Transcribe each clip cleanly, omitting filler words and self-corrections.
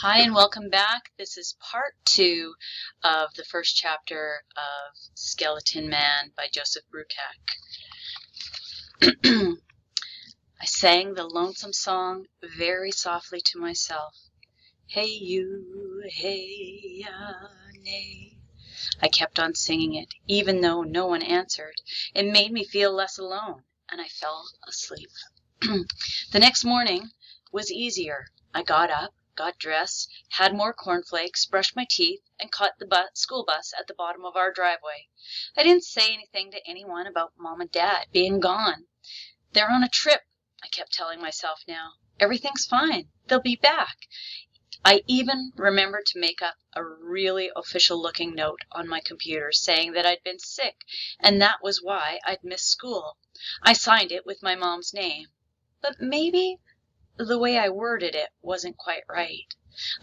Hi and welcome back. This is part 2 of the first chapter of Skeleton Man by Joseph Bruchac. I sang the lonesome song very softly to myself. Hey you, hey ya, nay. I kept on singing it, even though no one answered. It made me feel less alone, and I fell asleep. The next morning was easier. I got up, got dressed, had more cornflakes, brushed my teeth, and caught the school bus at the bottom of our driveway. I didn't say anything to anyone about Mom and Dad being gone. They're on a trip, I kept telling myself now. Everything's fine. They'll be back. I even remembered to make up a really official-looking note on my computer saying that I'd been sick, and that was why I'd missed school. I signed it with my mom's name. But maybe the way I worded it wasn't quite right.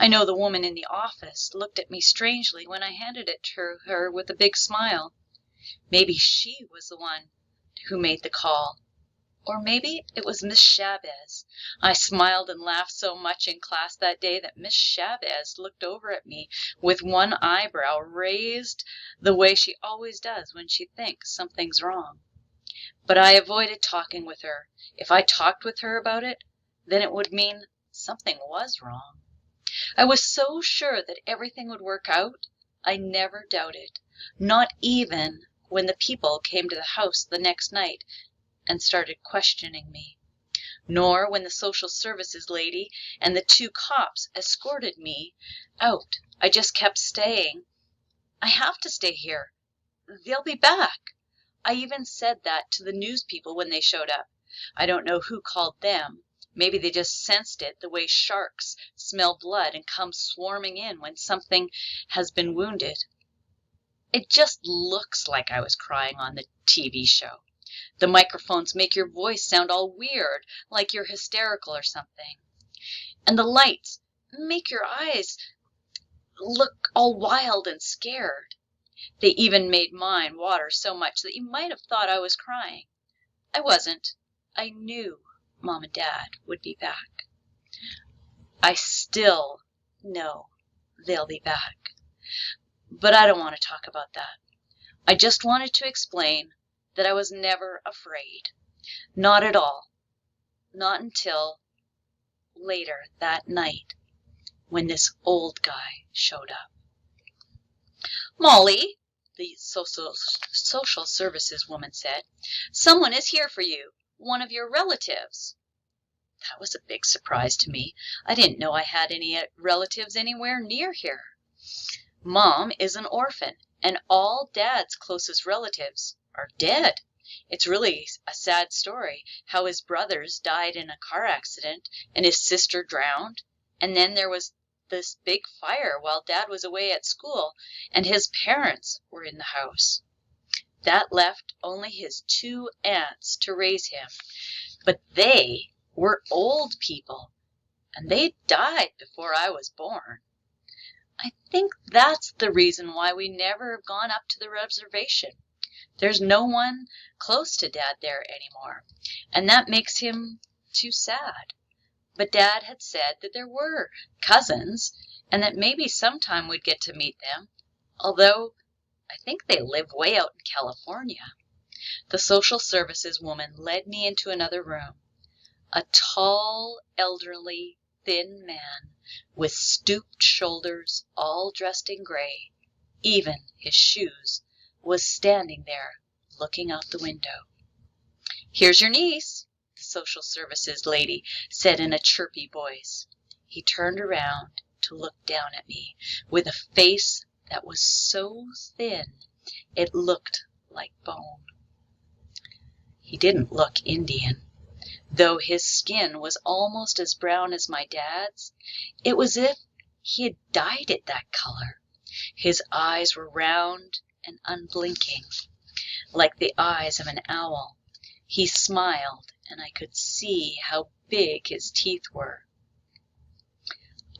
I know the woman in the office looked at me strangely when I handed it to her with a big smile. Maybe she was the one who made the call. Or maybe it was Miss Chavez. I smiled and laughed so much in class that day that Miss Chavez looked over at me with one eyebrow raised the way she always does when she thinks something's wrong. But I avoided talking with her. If I talked with her about it, then it would mean something was wrong. I was so sure that everything would work out, I never doubted, not even when the people came to the house the next night and started questioning me, nor when the social services lady and the 2 cops escorted me out. I just kept saying, I have to stay here. They'll be back. I even said that to the news people when they showed up. I don't know who called them. Maybe they just sensed it the way sharks smell blood and come swarming in when something has been wounded. It just looks like I was crying on the TV show. The microphones make your voice sound all weird, like you're hysterical or something. And the lights make your eyes look all wild and scared. They even made mine water so much that you might have thought I was crying. I wasn't. I knew Mom and Dad would be back. I still know they'll be back. But I don't want to talk about that. I just wanted to explain that I was never afraid. Not at all. Not until later that night when this old guy showed up. Molly, the social services woman said, someone is here for you, one of your relatives. That was a big surprise to me. I didn't know I had any relatives anywhere near here. Mom is an orphan, and all Dad's closest relatives are dead. It's really a sad story how his brothers died in a car accident and his sister drowned, and then there was this big fire while Dad was away at school, and his parents were in the house. That left only his 2 aunts to raise him, but they were old people, and they died before I was born. I think that's the reason why we never have gone up to the reservation. There's no one close to Dad there anymore, and that makes him too sad. But Dad had said that there were cousins, and that maybe sometime we'd get to meet them, although I think they live way out in California. The social services woman led me into another room. A tall, elderly, thin man with stooped shoulders, all dressed in gray, even his shoes, was standing there looking out the window. Here's your niece, the social services lady said in a chirpy voice. He turned around to look down at me with a face that was so thin it looked like bone. He didn't look Indian. Though his skin was almost as brown as my dad's, it was as if he had dyed it that color. His eyes were round and unblinking, like the eyes of an owl. He smiled, and I could see how big his teeth were.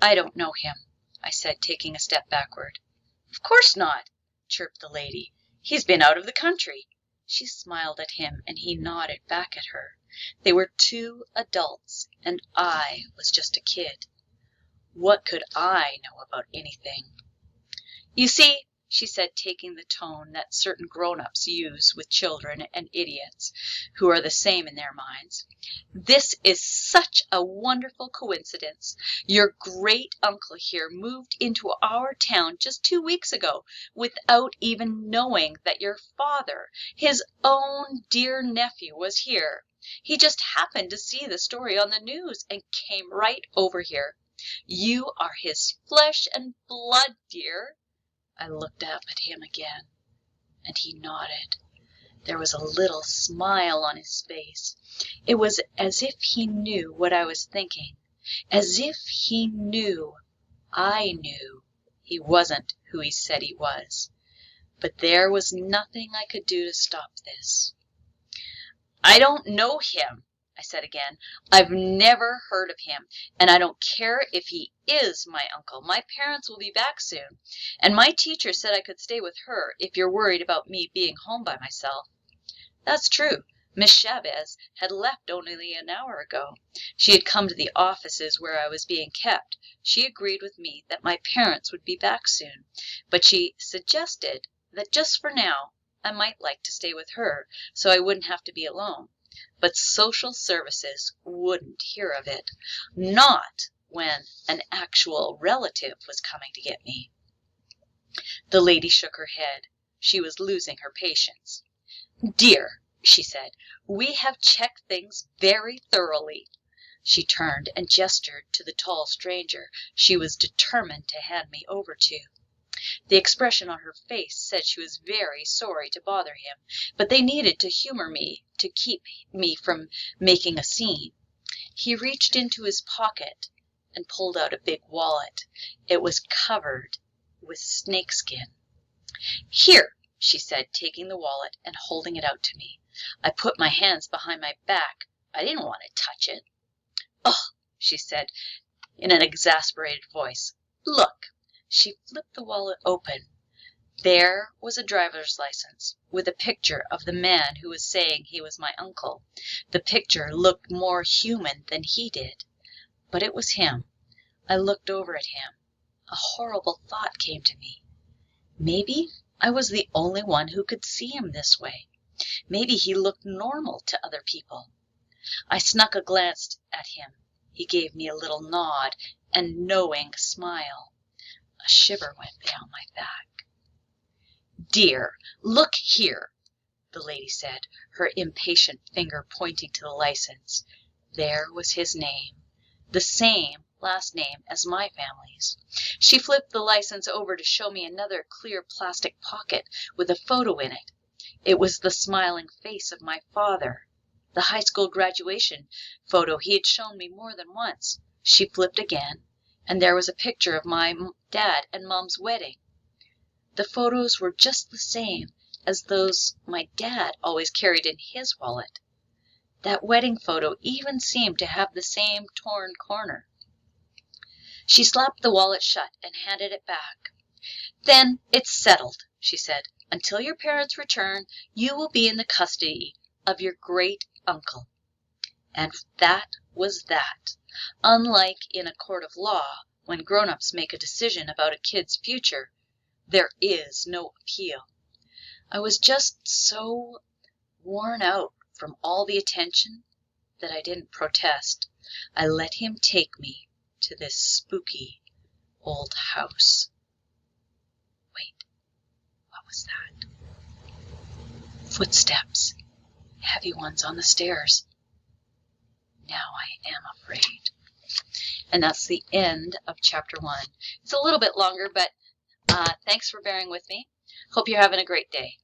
I don't know him, I said, taking a step backward. Of course not, chirped the lady. He's been out of the country. She smiled at him, and he nodded back at her. They were 2 adults, and I was just a kid. What could I know about anything? You see, she said, taking the tone that certain grown-ups use with children and idiots who are the same in their minds, this is such a wonderful coincidence. Your great-uncle here moved into our town just 2 weeks ago without even knowing that your father, his own dear nephew, was here. He just happened to see the story on the news and came right over here. You are his flesh and blood, dear. I looked up at him again, and he nodded. There was a little smile on his face. It was as if he knew what I was thinking, as if he knew I knew he wasn't who he said he was. But there was nothing I could do to stop this. I don't know him, I said again. I've never heard of him, and I don't care if he is my uncle. My parents will be back soon, and my teacher said I could stay with her if you're worried about me being home by myself. That's true. Miss Chavez had left only an hour ago. She had come to the offices where I was being kept. She agreed with me that my parents would be back soon, but she suggested that just for now I might like to stay with her so I wouldn't have to be alone. But social services wouldn't hear of it, not when an actual relative was coming to get me. The lady shook her head. She was losing her patience. Dear, she said, we have checked things very thoroughly. She turned and gestured to the tall stranger she was determined to hand me over to. The expression on her face said she was very sorry to bother him, but they needed to humor me to keep me from making a scene. He reached into his pocket and pulled out a big wallet. It was covered with snakeskin. Here, she said, taking the wallet and holding it out to me. I put my hands behind my back. I didn't want to touch it. Oh, she said in an exasperated voice. Look. She flipped the wallet open. There was a driver's license with a picture of the man who was saying he was my uncle. The picture looked more human than he did, but it was him. I looked over at him. A horrible thought came to me. Maybe I was the only one who could see him this way. Maybe he looked normal to other people. I snuck a glance at him. He gave me a little nod and knowing smile. A shiver went down my back. Dear, look here, the lady said, her impatient finger pointing to the license. There was his name, the same last name as my family's. She flipped the license over to show me another clear plastic pocket with a photo in it. It was the smiling face of my father, the high school graduation photo he had shown me more than once. She flipped again, and there was a picture of my dad and Mom's wedding. The photos were just the same as those my dad always carried in his wallet. That wedding photo even seemed to have the same torn corner. She slapped the wallet shut and handed it back. Then it's settled, she said. Until your parents return, you will be in the custody of your great-uncle. And that was that. Unlike in a court of law, when grown-ups make a decision about a kid's future, there is no appeal. I was just so worn out from all the attention that I didn't protest. I let him take me to this spooky old house. Wait, what was that? Footsteps, heavy ones on the stairs. Now I am afraid. And that's the end of chapter 1. It's a little bit longer, but thanks for bearing with me. Hope you're having a great day.